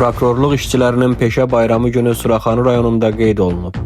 Prokurorluq işçilərinin peşə bayramı günü Suraxanı rayonunda qeyd olunub.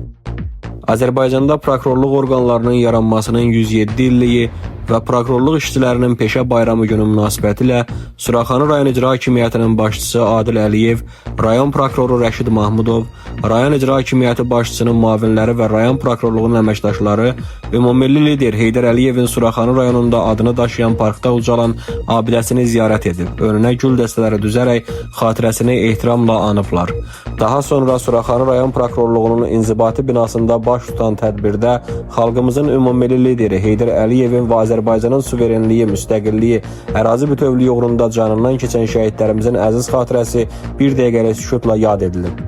Azərbaycanda prokurorluq orqanlarının yaranmasının 107 illiyi və prokurorluq işçilərinin peşə bayramı günü münasibətilə Suraxanı rayon icra hakimiyyətinin başçısı Adil Əliyev, rayon prokuroru Rəşid Mahmudov, rayon icra hakimiyyəti başçısının müavinləri və rayon prokurorluğunun əməkdaşları ümumilli lider Heydər Əliyevin Suraxanı rayonunda adını daşıyan parkda ucalan abidəsini ziyarət edib, önünə gül dəstələri düzərək xatirəsini ehtiramla anıblar. Daha sonra Suraxanı rayon prokurorluğunun inzibati binasında baş tutan tədbirdə xalqımızın ümumilli lideri Heydər Əliyevin və Azərbaycanın suverenliyi, müstəqilliyi, ərazi bütövlüyü uğrunda canından keçən şəhidlərimizin əziz xatirəsi bir dəqiqəlik sükutla yad edilib.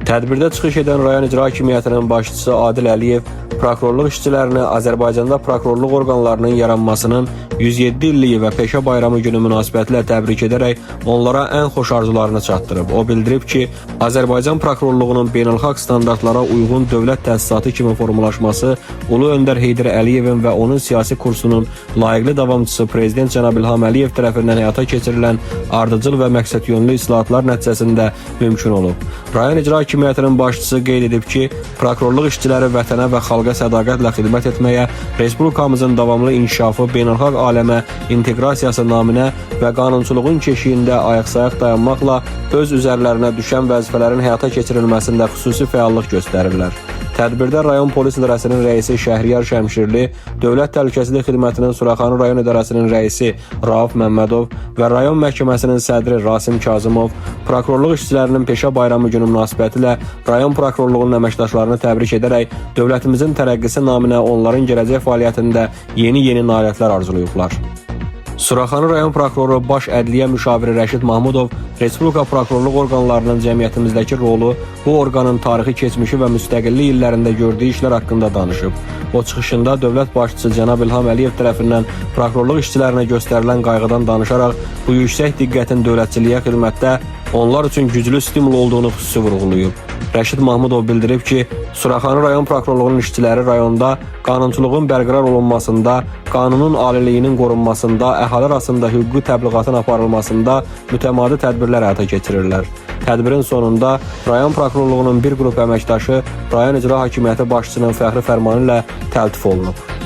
Tədbirdə çıxış edən rayon icra hakimiyyətinin başçısı Adil Əliyev prokurorluq işçilərini Azərbaycanda prokurorluq orqanlarının yaranmasının 107 illiyi və peşə bayramı günü münasibətilə təbrik edərək onlara ən xoş arzularını çatdırıb. O bildirib ki, Azərbaycan prokurorluğunun beynəlxalq standartlara uyğun dövlət təsisatı kimi formalaşması Ulu Öndər Heydər Əliyevin və onun siyasi kursunun layiqli davamçısı Prezident cənab İlham Əliyev tərəfindən həyata keçirilən ardıcıl və məqsədyönlü islahatlar nəticəsində mümkün olub. Rayon icra hakimiyyətinin başçısı qeyd edib ki, prokurorluq işçiləri vətənə və xalqa sədaqətlə xidmət etməyə, Respublikamızın davamlı inkişafı, beynəlxalq aləmə inteqrasiyası naminə və qanunçuluğun keşiyində ayaq-sayaq dayanmaqla öz üzərlərinə düşən vəzifələrin həyata keçirilməsində xüsusi fəallıq göstərirlər. Tədbirdə rayon polis idarəsinin rəisi Şəhriyar Şəmşirli, Dövlət Təhlükəsizlik Xidmətinin Suraxanı rayon idarəsinin rəisi Rauf Məmmədov və rayon məhkəməsinin sədri Rasim Kazımov, prokurorluq işçilərinin peşə bayramı günü münasibətilə rayon prokurorluğunun əməkdaşlarını təbrik edərək dövlətimizin tərəqqisi naminə onların gələcək fəaliyyətində yeni nailiyyətlər arzulayıblar. Suraxanı rayon prokuroru Baş Ədliyyə Müşaviri Rəşid Mahmudov Respublika prokurorluq orqanlarının cəmiyyətimizdəki rolu, bu orqanın tarixi keçmişi və müstəqillik illərində gördüyü işlər haqqında danışıb. O çıxışında dövlət başçısı cənab İlham Əliyev tərəfindən prokurorluq işçilərinə göstərilən qayğıdan danışaraq bu yüksək diqqətin dövlətçiliyə xidmətdə onlar üçün güclü stimul olduğunu xüsusi vurğulayıb. Rəşid Mahmudov bildirib ki, Suraxanı rayon prokurorluğunun işçiləri rayonda qanunçuluğun bərqərar olunmasında, qanunun aliliyinin qorunmasında, əhali arasında hüquqi təbliğatın aparılmasında mütəmadi tədbirlər həyata keçirirlər. Tədbirin sonunda rayon prokurorluğunun bir qrup əməkdaşı rayon icra hakimiyyəti başçısının fəxri fərmanı ilə təltif olunub.